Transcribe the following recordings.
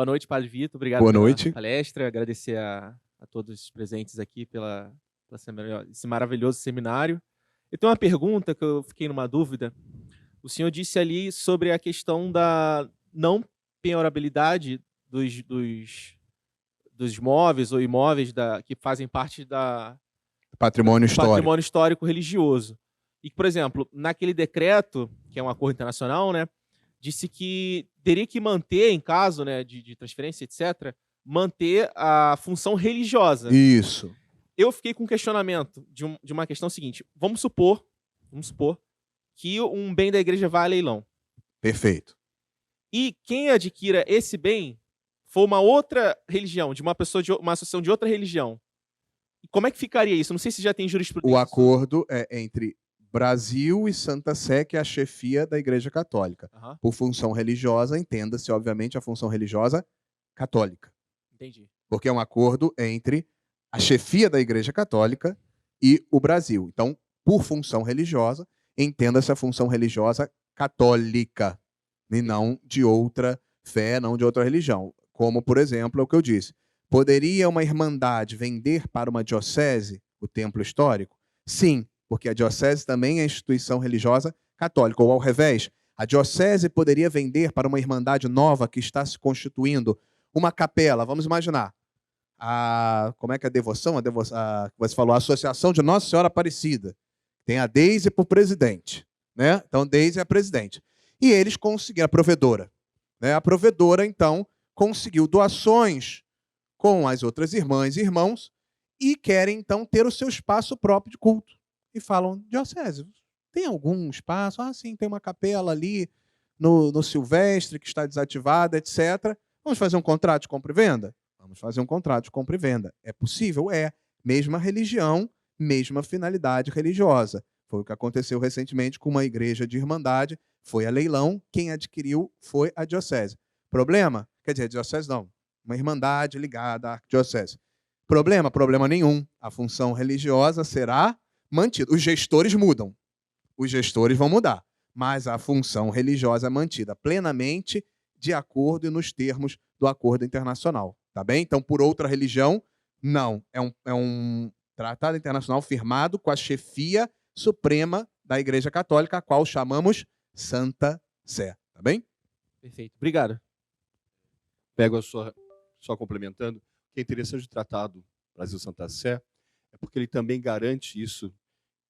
Boa noite, Padre Vitor. Obrigado Boa pela noite. palestra. Agradecer a todos os presentes aqui esse maravilhoso seminário. Eu tenho uma pergunta que eu fiquei numa dúvida. O senhor disse ali sobre a questão da não penhorabilidade dos móveis ou imóveis que fazem parte do Patrimônio histórico. patrimônio histórico religioso. E, por exemplo, naquele decreto, que é um acordo internacional, né, disse que teria que manter, em caso, né, de transferência, etc., manter a função religiosa. Isso. Eu fiquei com um questionamento de uma questão seguinte. Vamos supor que um bem da igreja vá a leilão. Perfeito. E quem adquira esse bem for uma outra religião, de uma pessoa uma associação de outra religião. Como é que ficaria isso? Não sei se já tem jurisprudência. O acordo é entre Brasil e Santa Sé, que é a chefia da Igreja Católica. Aham, Por função religiosa, entenda-se, obviamente, a função religiosa católica. entendi. Porque é um acordo entre a chefia da Igreja Católica e o Brasil. Então, por função religiosa, entenda-se a função religiosa católica, e não de outra fé, não de outra religião. Como, por exemplo, é o que eu disse. Poderia uma irmandade vender para uma diocese o templo histórico? Sim, porque a diocese também é instituição religiosa católica. Ou ao revés, a diocese poderia vender para uma irmandade nova que está se constituindo uma capela, vamos imaginar. Como é que é a devoção? Você falou, a Associação de Nossa Senhora Aparecida. Tem a Deise por presidente. Né? Então, Deise é a presidente. E eles conseguiram, a provedora. Né? A provedora, então, conseguiu doações com as outras irmãs e irmãos e querem, então, ter o seu espaço próprio de culto. E falam, diocese, tem algum espaço? Ah, sim, tem uma capela ali no Silvestre que está desativada, etc. Vamos fazer um contrato de compra e venda? Vamos fazer um contrato de compra e venda. É possível? É. Mesma religião, mesma finalidade religiosa. Foi o que aconteceu recentemente com uma igreja de irmandade. Foi a leilão, quem adquiriu foi a diocese. Problema? Quer dizer, a diocese não. Uma irmandade ligada à arquidiocese. Problema? Problema nenhum. A função religiosa será mantida. Os gestores mudam. Os gestores vão mudar. Mas a função religiosa é mantida plenamente de acordo e nos termos do acordo internacional. Tá bem? Então, por outra religião, não. É um tratado internacional firmado com a chefia suprema da Igreja Católica, a qual chamamos Santa Sé. Tá bem? Perfeito. Obrigado. Pego só complementando, o que é interessante do Tratado Brasil-Santa Sé é porque ele também garante isso,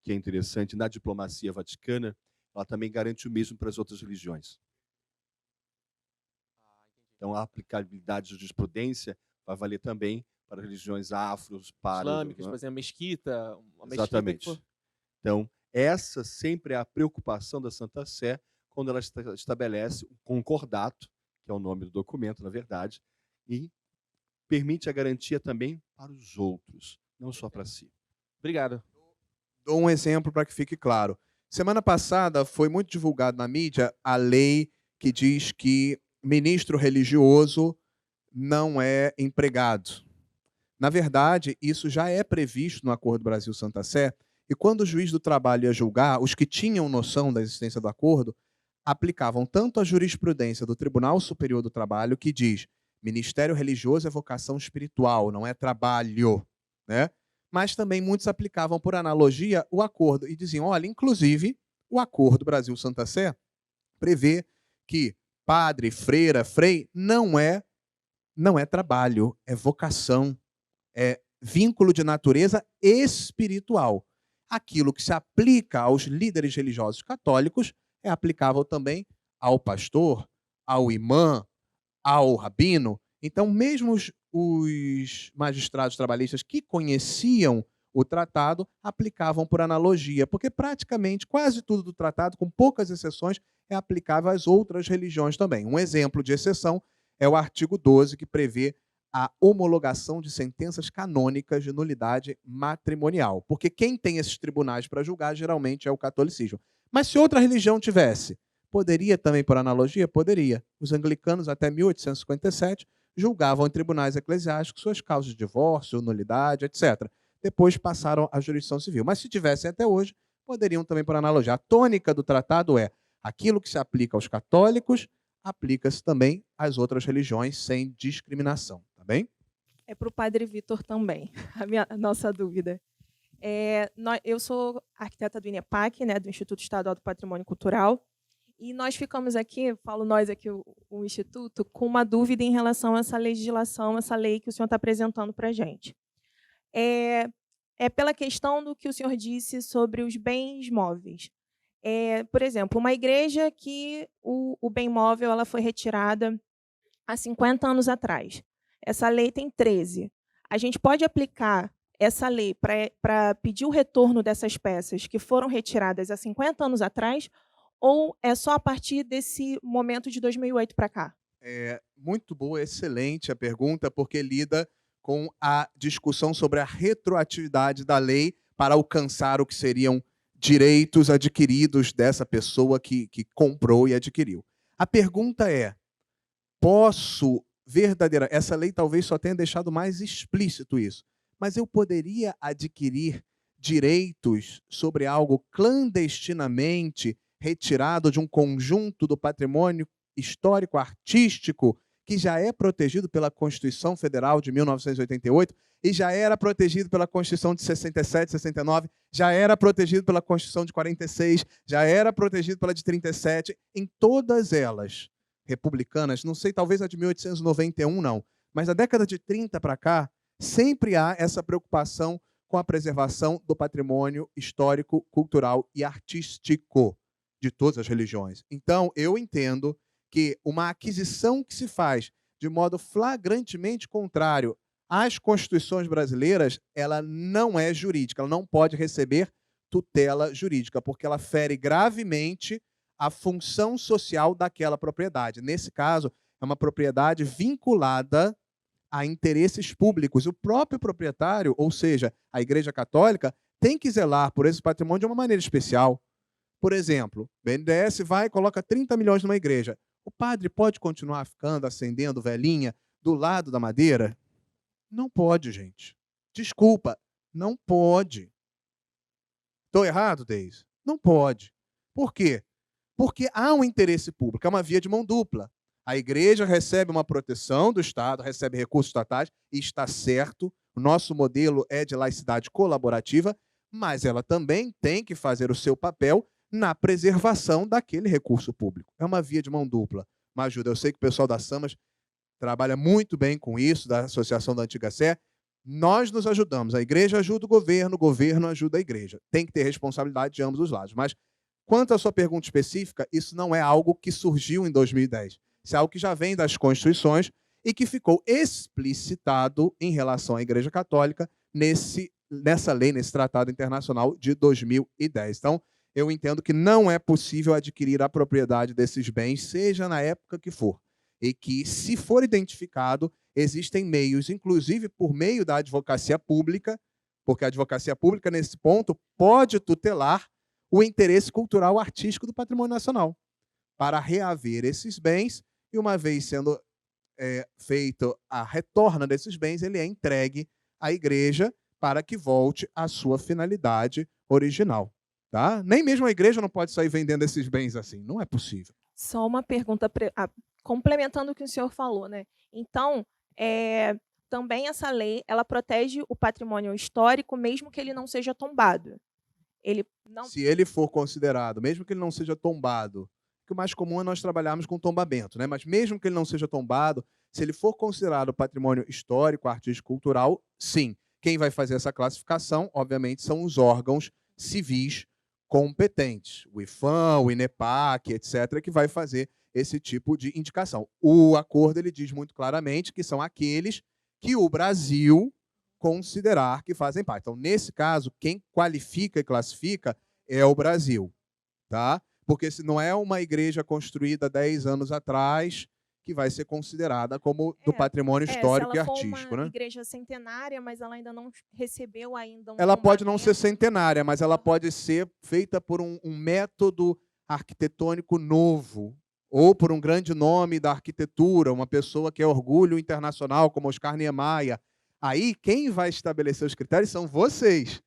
que é interessante, na diplomacia vaticana, ela também garante o mesmo para as outras religiões. Então, a aplicabilidade de jurisprudência vai valer também para religiões afros, islâmicas, por exemplo, mesquita. Exatamente. Então, essa sempre é a preocupação da Santa Sé quando ela estabelece o concordato, que é o nome do documento, na verdade, e permite a garantia também para os outros, não só para si. Obrigado. Dou um exemplo para que fique claro. Semana passada foi muito divulgado na mídia a lei que diz que ministro religioso não é empregado. Na verdade, isso já é previsto no Acordo Brasil-Santa Sé, e quando o juiz do trabalho ia julgar, os que tinham noção da existência do acordo aplicavam tanto a jurisprudência do Tribunal Superior do Trabalho, que diz ministério religioso é vocação espiritual, não é trabalho, né? Mas também muitos aplicavam, por analogia, o acordo e diziam, olha, inclusive, o Acordo Brasil-Santa Sé prevê que padre, freira, frei não é trabalho, é vocação, é vínculo de natureza espiritual. Aquilo que se aplica aos líderes religiosos católicos é aplicável também ao pastor, ao imã, ao rabino. Então, mesmo os magistrados trabalhistas que conheciam o tratado aplicavam por analogia, porque praticamente quase tudo do tratado, com poucas exceções, é aplicável às outras religiões também. Um exemplo de exceção é o artigo 12, que prevê a homologação de sentenças canônicas de nulidade matrimonial. Porque quem tem esses tribunais para julgar geralmente é o catolicismo. Mas se outra religião tivesse, poderia também, por analogia? Poderia. Os anglicanos, até 1857, julgavam em tribunais eclesiásticos suas causas de divórcio, nulidade, etc. Depois passaram à jurisdição civil. Mas se tivessem até hoje, poderiam também, por analogia. A tônica do tratado é aquilo que se aplica aos católicos, aplica-se também às outras religiões sem discriminação, tá bem? É para o padre Vitor também, a nossa dúvida. Eu sou arquiteta do INEPAC, né, do Instituto Estadual do Patrimônio Cultural, e nós ficamos aqui, falo nós aqui, o Instituto, com uma dúvida em relação a essa legislação, essa lei que o senhor está apresentando para a gente. É pela questão do que o senhor disse sobre os bens móveis. Por exemplo, uma igreja que o bem móvel ela foi retirada há 50 anos atrás. Essa lei tem 13. A gente pode aplicar essa lei para pedir o retorno dessas peças que foram retiradas há 50 anos atrás, ou é só a partir desse momento de 2008 para cá? Muito boa, excelente a pergunta, porque lida com a discussão sobre a retroatividade da lei para alcançar o que seriam direitos adquiridos dessa pessoa que comprou e adquiriu. A pergunta é, essa lei talvez só tenha deixado mais explícito isso, mas eu poderia adquirir direitos sobre algo clandestinamente retirado de um conjunto do patrimônio histórico artístico que já é protegido pela Constituição Federal de 1988 e já era protegido pela Constituição de 67, 69, já era protegido pela Constituição de 46, já era protegido pela de 37, em todas elas republicanas, não sei, talvez a de 1891 não, mas da década de 30 para cá, sempre há essa preocupação com a preservação do patrimônio histórico, cultural e artístico de todas as religiões. Então, eu entendo que uma aquisição que se faz de modo flagrantemente contrário às constituições brasileiras, ela não é jurídica, ela não pode receber tutela jurídica, porque ela fere gravemente a função social daquela propriedade. Nesse caso, é uma propriedade vinculada a interesses públicos. O próprio proprietário, ou seja, a Igreja Católica, tem que zelar por esse patrimônio de uma maneira especial. Por exemplo, o BNDES vai e coloca 30 milhões numa igreja. O padre pode continuar ficando, acendendo velhinha do lado da madeira? Não pode, gente. Desculpa, não pode. Estou errado, Deise? Não pode. Por quê? Porque há um interesse público, é uma via de mão dupla. A igreja recebe uma proteção do Estado, recebe recursos estatais, e está certo, o nosso modelo é de laicidade colaborativa, mas ela também tem que fazer o seu papel na preservação daquele recurso público. É uma via de mão dupla. Uma ajuda. Eu sei que o pessoal da SAMAS trabalha muito bem com isso, da Associação da Antiga Sé. Nós nos ajudamos. A igreja ajuda o governo ajuda a igreja. Tem que ter responsabilidade de ambos os lados. Mas, quanto à sua pergunta específica, isso não é algo que surgiu em 2010. Isso é algo que já vem das constituições e que ficou explicitado em relação à Igreja Católica nessa lei, nesse tratado internacional de 2010. Então, eu entendo que não é possível adquirir a propriedade desses bens, seja na época que for. E que, se for identificado, existem meios, inclusive por meio da advocacia pública, porque a advocacia pública, nesse ponto, pode tutelar o interesse cultural artístico do patrimônio nacional, para reaver esses bens, e uma vez sendo feito a retorna desses bens, ele é entregue à igreja para que volte à sua finalidade original. Tá? Nem mesmo a igreja não pode sair vendendo esses bens assim, não é possível. Só uma pergunta, complementando o que o senhor falou, né? Então, também essa lei, ela protege o patrimônio histórico, mesmo que ele não seja tombado. Se ele for considerado, mesmo que ele não seja tombado, que o mais comum é nós trabalharmos com tombamento, né? Mas mesmo que ele não seja tombado, se ele for considerado patrimônio histórico, artístico, cultural, sim. Quem vai fazer essa classificação, obviamente, são os órgãos civis competentes, o IFAM, o INEPAC, etc., que vai fazer esse tipo de indicação. O acordo ele diz muito claramente que são aqueles que o Brasil considerar que fazem parte. Então, nesse caso, quem qualifica e classifica é o Brasil, tá? Porque se não é uma igreja construída 10 anos atrás que vai ser considerada como do patrimônio histórico e artístico. Se ela for uma igreja centenária, mas ela ainda não recebeu ainda ela pode não ser centenária, mas ela pode ser feita por um método arquitetônico novo, ou por um grande nome da arquitetura, uma pessoa que é orgulho internacional, como Oscar Niemeyer. Aí, quem vai estabelecer os critérios são vocês.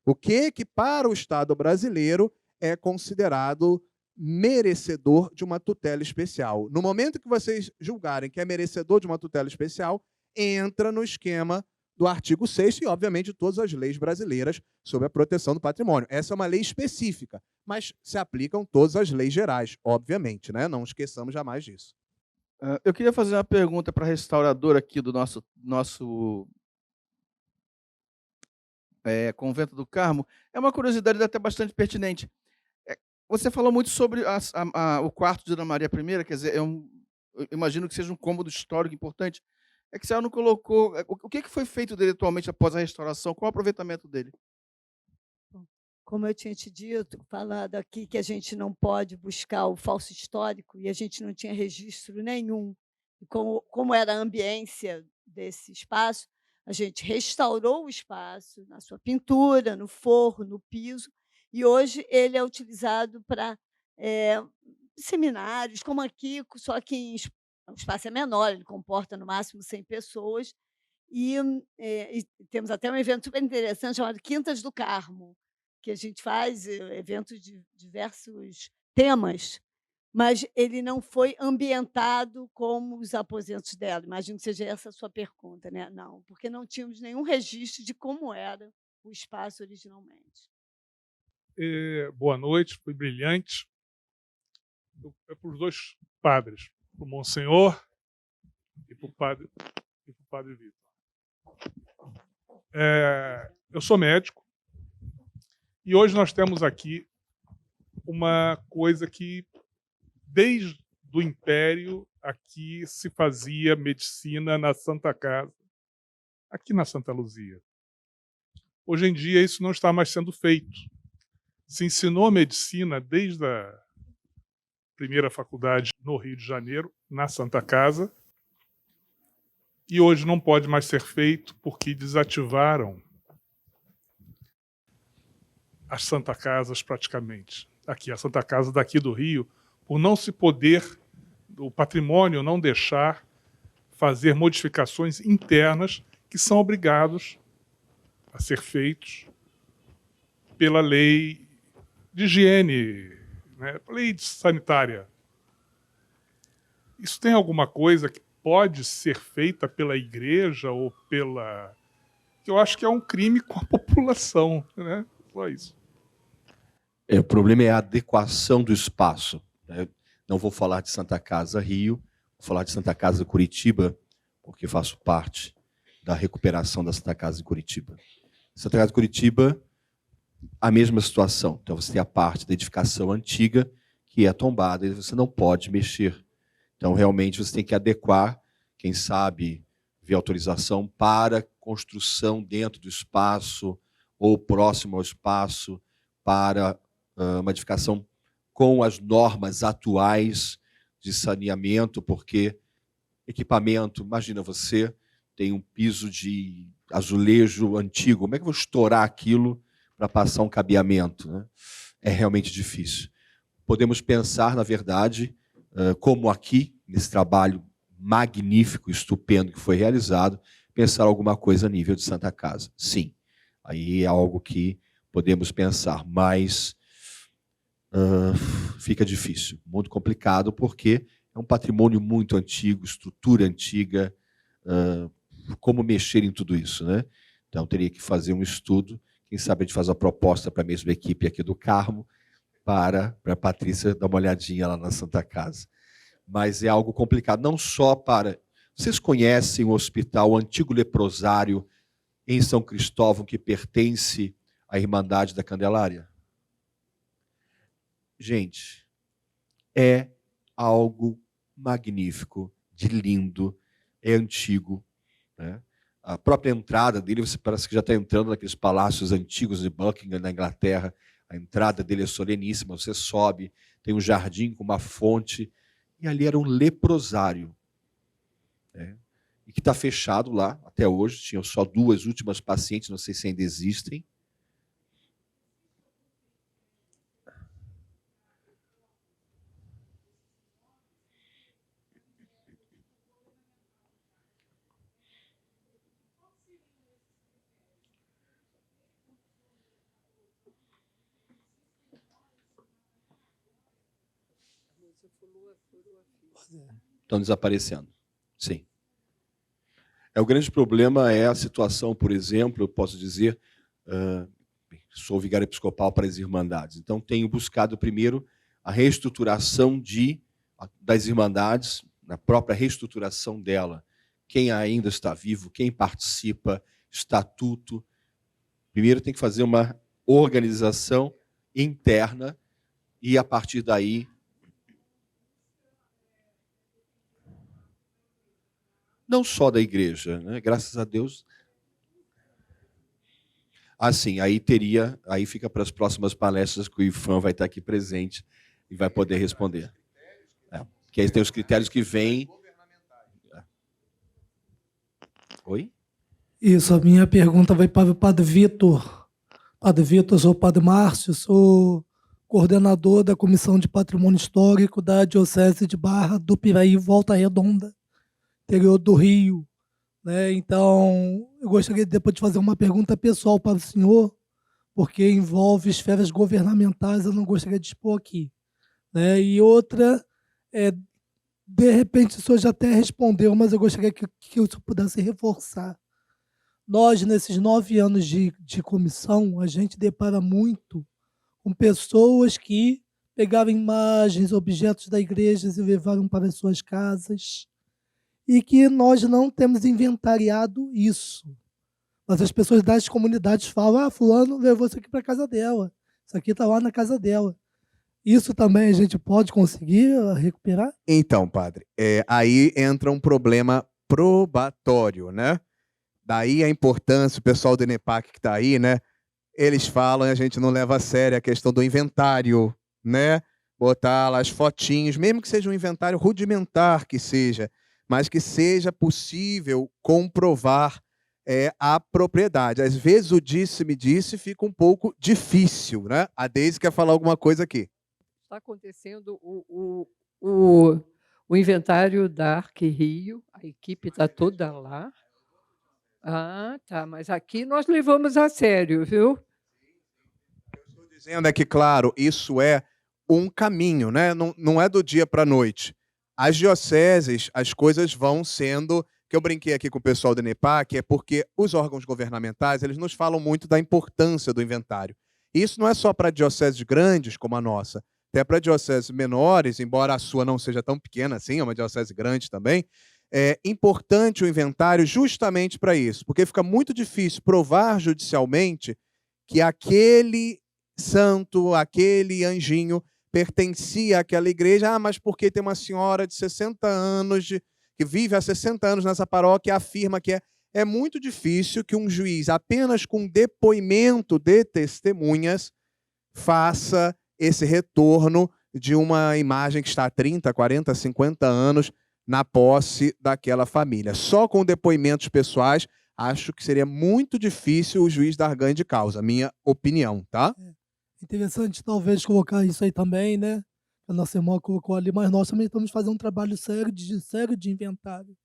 O que para o Estado brasileiro é considerado merecedor de uma tutela especial. No momento que vocês julgarem que é merecedor de uma tutela especial, entra no esquema do artigo 6º e, obviamente, de todas as leis brasileiras sobre a proteção do patrimônio. Essa é uma lei específica, mas se aplicam todas as leis gerais, obviamente, né? Não esqueçamos jamais disso. Eu queria fazer uma pergunta para a restauradora aqui do nosso Convento do Carmo. É uma curiosidade até bastante pertinente. Você falou muito sobre o quarto de Dona Maria I, quer dizer, eu imagino que seja um cômodo histórico importante. É que a senhora não colocou... O que foi feito dele atualmente após a restauração? Qual o aproveitamento dele? Como eu tinha te dito, falado aqui que a gente não pode buscar o falso histórico e a gente não tinha registro nenhum. E como era a ambiência desse espaço, a gente restaurou o espaço na sua pintura, no forro, no piso, e hoje ele é utilizado para seminários, como aqui, só que o espaço é menor, ele comporta no máximo 100 pessoas, e temos até um evento super interessante chamado Quintas do Carmo, que a gente faz eventos de diversos temas, mas ele não foi ambientado como os aposentos dela. Imagino que seja essa a sua pergunta, né? Não, porque não tínhamos nenhum registro de como era o espaço originalmente. Boa noite, foi brilhante. É para os dois padres, para o Monsenhor e para o padre Vitor. Eu sou médico e hoje nós temos aqui uma coisa que, desde o Império, aqui se fazia medicina na Santa Casa, aqui na Santa Luzia. Hoje em dia isso não está mais sendo feito. Se ensinou medicina desde a primeira faculdade no Rio de Janeiro, na Santa Casa, e hoje não pode mais ser feito porque desativaram as Santa Casas praticamente. Aqui, a Santa Casa daqui do Rio, por não se poder, o patrimônio não deixar fazer modificações internas que são obrigados a ser feitos pela lei de higiene, né, lei sanitária. Isso tem alguma coisa que pode ser feita pela igreja ou pela... Eu acho que é um crime com a população, né? Só isso. O problema é a adequação do espaço. Eu não vou falar de Santa Casa Rio, vou falar de Santa Casa Curitiba, porque faço parte da recuperação da Santa Casa de Curitiba. Santa Casa de Curitiba, a mesma situação. Então, você tem a parte da edificação antiga, que é tombada, e você não pode mexer. Então, realmente, você tem que adequar, quem sabe, ver autorização para construção dentro do espaço ou próximo ao espaço, para uma edificação com as normas atuais de saneamento, porque equipamento, imagina, você tem um piso de azulejo antigo, como é que eu vou estourar aquilo para passar um cabeamento, né? É realmente difícil. Podemos pensar, na verdade, como aqui, nesse trabalho magnífico, estupendo que foi realizado, pensar alguma coisa a nível de Santa Casa. Sim, aí é algo que podemos pensar, mas fica difícil, muito complicado, porque é um patrimônio muito antigo, estrutura antiga, como mexer em tudo isso, né? Então, teria que fazer um estudo, quem sabe a gente faz uma proposta para a mesma equipe aqui do Carmo, para a Patrícia dar uma olhadinha lá na Santa Casa. Mas é algo complicado, não só para... Vocês conhecem o hospital, o antigo leprosário em São Cristóvão, que pertence à Irmandade da Candelária? Gente, é algo magnífico, de lindo, é antigo, né? A própria entrada dele, você parece que já está entrando naqueles palácios antigos de Buckingham, na Inglaterra. A entrada dele é soleníssima, você sobe, tem um jardim com uma fonte, e ali era um leprosário, né? E que está fechado lá até hoje. Tinham só 2 últimas pacientes, não sei se ainda existem. Estão desaparecendo. Sim. O grande problema é a situação, por exemplo, eu posso dizer, sou vigário episcopal para as Irmandades, então tenho buscado primeiro a reestruturação das Irmandades, na própria reestruturação dela. Quem ainda está vivo, quem participa, estatuto. Primeiro tem que fazer uma organização interna e, a partir daí, não só da igreja, né? Graças a Deus. Assim, aí fica para as próximas palestras que o IFAM vai estar aqui presente e vai poder responder. Que aí tem os critérios que vêm. Oi? Isso, a minha pergunta vai para o Padre Vitor. Padre Vitor, sou o Padre Márcio, sou coordenador da Comissão de Patrimônio Histórico da Diocese de Barra do Piraí, Volta Redonda, interior do Rio. Né? Então, eu gostaria depois de fazer uma pergunta pessoal para o senhor, porque envolve esferas governamentais, eu não gostaria de expor aqui. Né? E outra, de repente o senhor já até respondeu, mas eu gostaria que o senhor pudesse reforçar. Nós, nesses 9 anos de comissão, a gente depara muito com pessoas que pegaram imagens, objetos da igreja e levaram para as suas casas, e que nós não temos inventariado isso. Mas as pessoas das comunidades falam, fulano levou isso aqui para a casa dela, isso aqui está lá na casa dela. Isso também a gente pode conseguir recuperar? Então, padre, aí entra um problema probatório, né? Daí a importância, o pessoal do INEPAC que está aí, né? Eles falam e a gente não leva a sério a questão do inventário, né? Botar lá as fotinhos, mesmo que seja um inventário rudimentar que seja, mas que seja possível comprovar a propriedade. Às vezes o disse-me disse fica um pouco difícil, né? A Deise quer falar alguma coisa aqui. Está acontecendo o inventário da Arque Rio, a equipe está toda lá. Ah, tá, mas aqui nós levamos a sério, viu? Eu estou dizendo que, claro, isso é um caminho, né? Não é do dia para a noite. As dioceses, as coisas vão sendo, que eu brinquei aqui com o pessoal do INEPAC, é porque os órgãos governamentais, eles nos falam muito da importância do inventário. E isso não é só para dioceses grandes como a nossa, até para dioceses menores, embora a sua não seja tão pequena assim, é uma diocese grande também, é importante o inventário justamente para isso, porque fica muito difícil provar judicialmente que aquele santo, aquele anjinho pertencia àquela igreja, mas porque tem uma senhora de 60 anos, que vive há 60 anos nessa paróquia e afirma que é muito difícil que um juiz, apenas com depoimento de testemunhas, faça esse retorno de uma imagem que está há 30, 40, 50 anos na posse daquela família. Só com depoimentos pessoais, acho que seria muito difícil o juiz dar ganho de causa, minha opinião, tá? Interessante talvez colocar isso aí também, né? A nossa irmã colocou ali, mas nós também estamos fazendo um trabalho sério de inventário.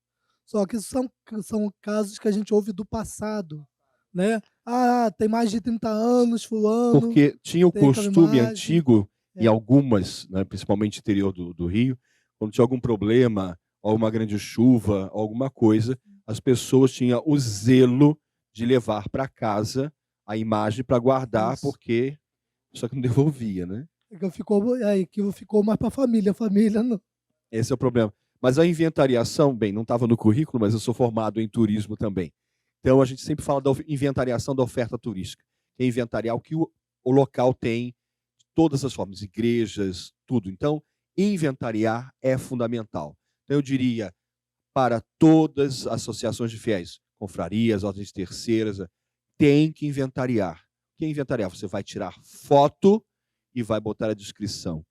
Só que são casos que a gente ouve do passado, né? Ah, tem mais de 30 anos, fulano. Porque tinha o costume antigo, em É. algumas, né, principalmente interior do Rio, quando tinha algum problema, alguma grande chuva, alguma coisa, as pessoas tinham o zelo de levar para casa a imagem para guardar, Isso. porque só que não devolvia, né? Aquilo ficou mais para a família não. Esse é o problema. Mas a inventariação, bem, não estava no currículo, mas eu sou formado em turismo também. Então a gente sempre fala da inventariação da oferta turística. Que é inventariar o que o local tem, de todas as formas, igrejas, tudo. Então, inventariar é fundamental. Então, eu diria, para todas as associações de fiéis, confrarias, ordens terceiras, tem que inventariar. O que é inventariar? Você vai tirar foto e vai botar a descrição.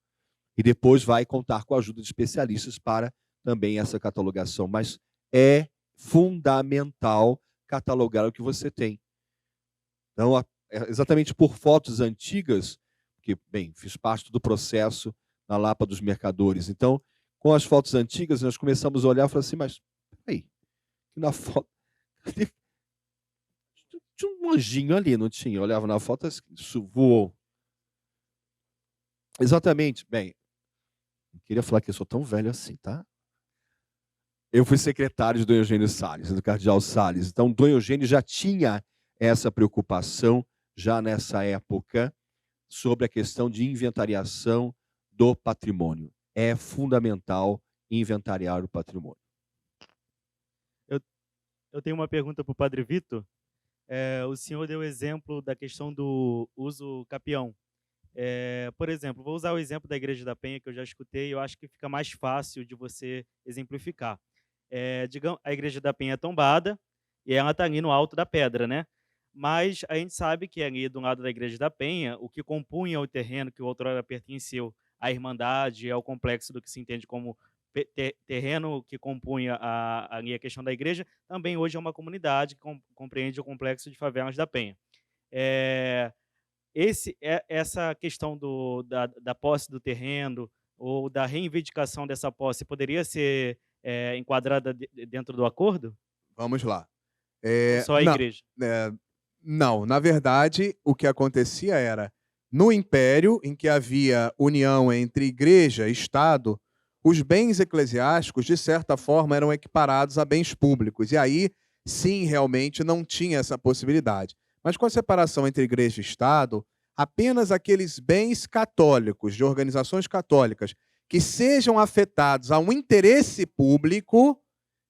E depois vai contar com a ajuda de especialistas para também essa catalogação. Mas é fundamental catalogar o que você tem. Então, exatamente por fotos antigas, que, bem, fiz parte do processo na Lapa dos Mercadores. Então, com as fotos antigas, nós começamos a olhar e falar assim, mas, peraí, na foto... Tinha um anjinho ali, não tinha? Eu olhava na foto, isso voou. Exatamente, bem, Não queria falar que eu sou tão velho assim, tá? Eu fui secretário de Dom Eugênio Salles, do cardeal Salles. Então, Dom Eugênio já tinha essa preocupação, já nessa época, sobre a questão de inventariação do patrimônio. É fundamental inventariar o patrimônio. Eu tenho uma pergunta para o Padre Vitor. O senhor deu o exemplo da questão do uso capião. Por exemplo, vou usar o exemplo da Igreja da Penha, que eu já escutei, e eu acho que fica mais fácil de você exemplificar. Digamos, a Igreja da Penha é tombada, e ela está ali no alto da pedra, né? Mas a gente sabe que ali do lado da Igreja da Penha, o que compunha o terreno que outrora pertenceu à Irmandade, ao complexo do que se entende como terreno que compunha ali a questão da igreja, também hoje é uma comunidade que compreende o complexo de favelas da Penha. Essa questão da posse do terreno ou da reivindicação dessa posse poderia ser enquadrada dentro do acordo? Vamos lá. Ou só a igreja? Não, na verdade, o que acontecia era, no Império, em que havia união entre igreja e Estado, os bens eclesiásticos, de certa forma, eram equiparados a bens públicos. E aí, sim, realmente não tinha essa possibilidade. Mas com a separação entre igreja e Estado, apenas aqueles bens católicos, de organizações católicas, que sejam afetados a um interesse público,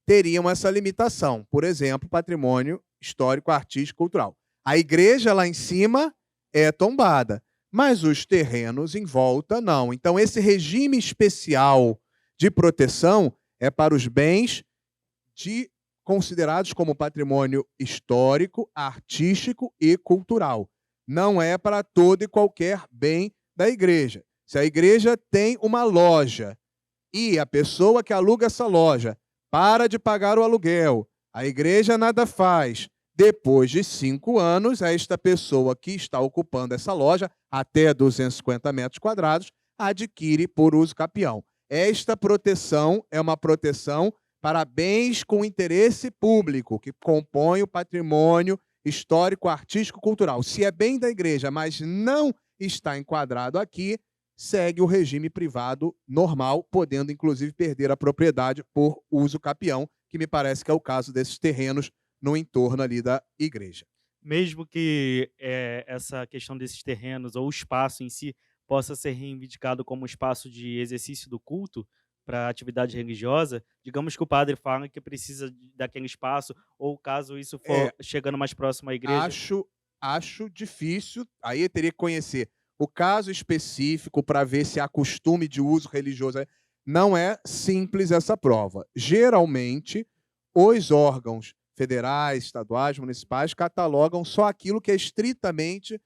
teriam essa limitação. Por exemplo, patrimônio histórico, artístico, cultural. A igreja lá em cima é tombada, mas os terrenos em volta não. Então, esse regime especial de proteção é para os bens considerados como patrimônio histórico, artístico e cultural. Não é para todo e qualquer bem da igreja. Se a igreja tem uma loja e a pessoa que aluga essa loja para de pagar o aluguel, a igreja nada faz. Depois de 5 anos, esta pessoa que está ocupando essa loja, até 250 metros quadrados, adquire por uso capião. Esta proteção é uma proteção para bens com interesse público, que compõem o patrimônio histórico, artístico, cultural. Se é bem da igreja, mas não está enquadrado aqui, segue o regime privado normal, podendo inclusive perder a propriedade por uso capião, que me parece que é o caso desses terrenos no entorno ali da igreja. Mesmo que essa questão desses terrenos ou o espaço em si possa ser reivindicado como espaço de exercício do culto para atividade religiosa, digamos que o padre fala que precisa daquele espaço, ou caso isso for chegando mais próximo à igreja. Acho difícil, aí eu teria que conhecer o caso específico para ver se há costume de uso religioso. Não é simples essa prova. Geralmente, os órgãos federais, estaduais, municipais catalogam só aquilo que é estritamente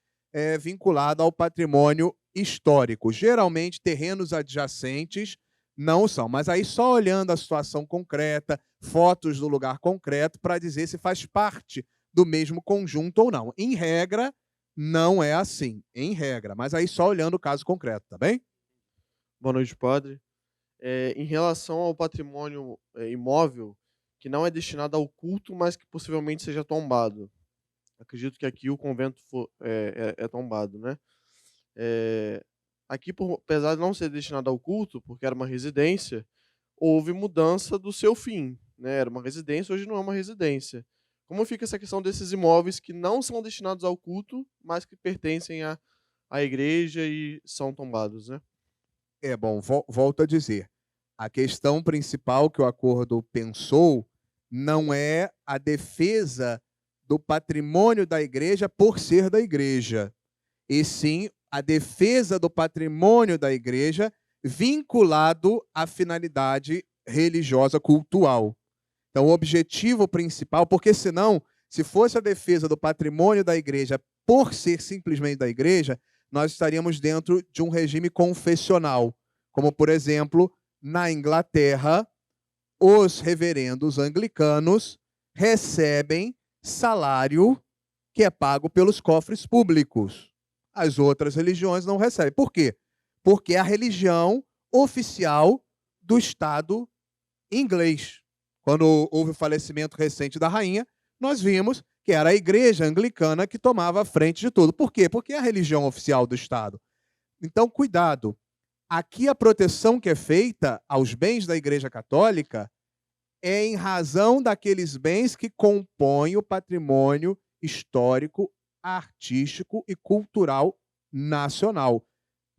vinculado ao patrimônio histórico. Geralmente, terrenos adjacentes não são. Mas aí só olhando a situação concreta, fotos do lugar concreto, para dizer se faz parte do mesmo conjunto ou não. Em regra, não é assim. Em regra. Mas aí só olhando o caso concreto, tá bem? Boa noite, padre. Em relação ao patrimônio imóvel, que não é destinado ao culto, mas que possivelmente seja tombado. Acredito que aqui o convento é tombado, né? Aqui, apesar de não ser destinado ao culto, porque era uma residência, houve mudança do seu fim, né? Era uma residência, hoje não é uma residência. Como fica essa questão desses imóveis que não são destinados ao culto, mas que pertencem à igreja e são tombados, né? Volto a dizer. A questão principal que o acordo pensou não é a defesa do patrimônio da igreja por ser da igreja, e sim a defesa do patrimônio da igreja vinculado à finalidade religiosa cultural. Então, o objetivo principal, porque senão, se fosse a defesa do patrimônio da igreja por ser simplesmente da igreja, nós estaríamos dentro de um regime confessional, como, por exemplo, na Inglaterra, os reverendos anglicanos recebem salário que é pago pelos cofres públicos. As outras religiões não recebem. Por quê? Porque é a religião oficial do Estado inglês. Quando houve o falecimento recente da rainha, nós vimos que era a igreja anglicana que tomava a frente de tudo. Por quê? Porque é a religião oficial do Estado. Então, cuidado. aqui a proteção que é feita aos bens da Igreja Católica é em razão daqueles bens que compõem o patrimônio histórico, artístico e cultural nacional.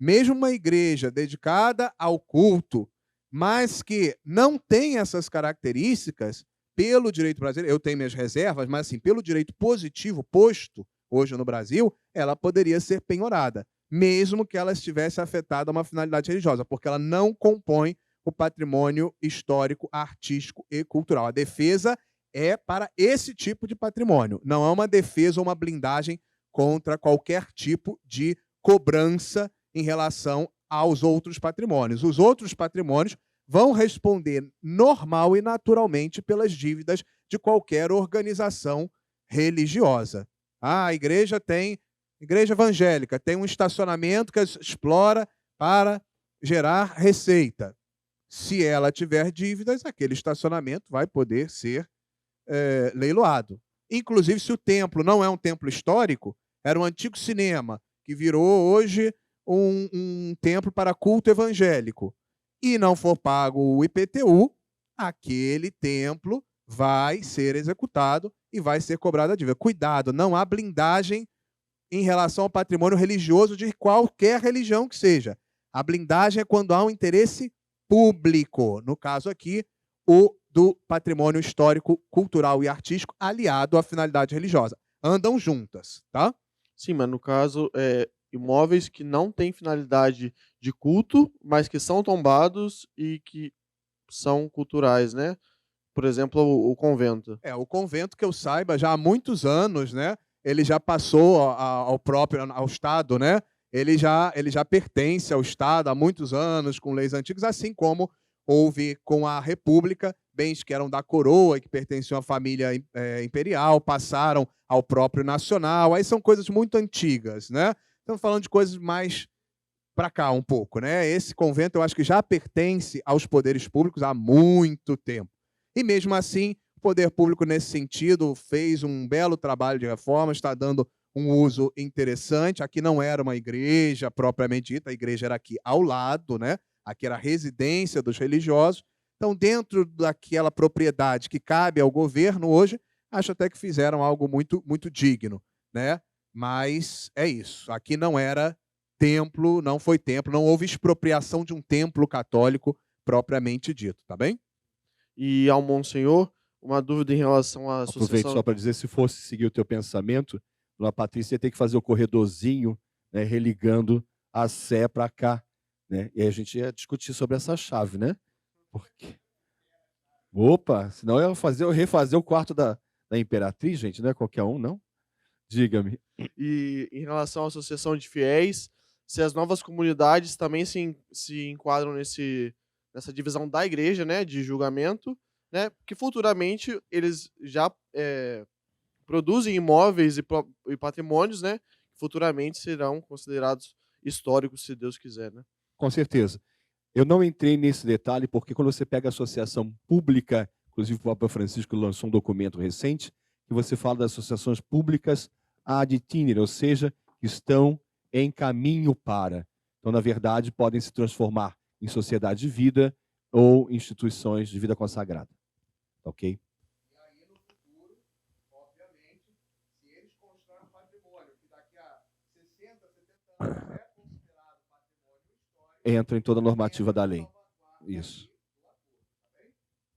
Mesmo uma igreja dedicada ao culto, mas que não tem essas características, pelo direito brasileiro, eu tenho minhas reservas, mas assim, pelo direito positivo posto hoje no Brasil, ela poderia ser penhorada, mesmo que ela estivesse afetada a uma finalidade religiosa, porque ela não compõe o patrimônio histórico, artístico e cultural. A defesa é para esse tipo de patrimônio, não é uma defesa ou uma blindagem contra qualquer tipo de cobrança em relação aos outros patrimônios. Os outros patrimônios vão responder normal e naturalmente pelas dívidas de qualquer organização religiosa. A igreja evangélica tem um estacionamento que explora para gerar receita. Se ela tiver dívidas, aquele estacionamento vai poder ser leiloado. Inclusive, se o templo não é um templo histórico, era um antigo cinema que virou hoje um templo para culto evangélico, e não for pago o IPTU, aquele templo vai ser executado e vai ser cobrada a dívida. Cuidado, não há blindagem em relação ao patrimônio religioso de qualquer religião que seja. A blindagem é quando há um interesse público, no caso aqui, o do patrimônio histórico, cultural e artístico aliado à finalidade religiosa. Andam juntas, tá? Sim, mas no caso, imóveis que não têm finalidade de culto, mas que são tombados e que são culturais, né? Por exemplo, o convento. O convento, que eu saiba, já há muitos anos, né? Ele já passou ao Estado, né? Ele já pertence ao Estado há muitos anos, com leis antigas, assim como houve com a República, bens que eram da coroa e que pertenciam à família imperial, passaram ao próprio nacional. Aí são coisas muito antigas, né? Estamos falando de coisas mais para cá um pouco, né? Esse convento eu acho que já pertence aos poderes públicos há muito tempo. E mesmo assim, o poder público nesse sentido fez um belo trabalho de reforma, está dando um uso interessante. Aqui não era uma igreja propriamente dita, a igreja era aqui ao lado, né? Aqui era a residência dos religiosos. Então, dentro daquela propriedade que cabe ao governo hoje, acho até que fizeram algo muito, muito digno, né? Mas é isso. Aqui não era templo, não foi templo, não houve expropriação de um templo católico propriamente dito, tá bem? E ao Monsenhor, uma dúvida em relação à associação... Aproveito só para dizer, se fosse seguir o teu pensamento, Dona Patrícia ia ter que fazer o corredorzinho, né, religando a Sé para cá, né? E aí a gente ia discutir sobre essa chave, né? Porque... Opa, senão eu ia refazer o quarto da Imperatriz, gente, não é qualquer um, não? Diga-me. E em relação à associação de fiéis, se as novas comunidades também se enquadram nessa divisão da igreja, né, de julgamento, né, que futuramente eles já produzem imóveis e patrimônios, né, que futuramente serão considerados históricos, se Deus quiser, né? Com certeza. Eu não entrei nesse detalhe porque quando você pega a associação pública, inclusive o Papa Francisco lançou um documento recente, que você fala das associações públicas ad itinere, ou seja, que estão em caminho para. Então, na verdade, podem se transformar em sociedade de vida ou instituições de vida consagrada. Ok? E aí, no futuro, obviamente, se eles constroem um patrimônio que daqui a 60, 70 anos é considerado patrimônio histórico... Entra em toda a normativa da lei. Isso.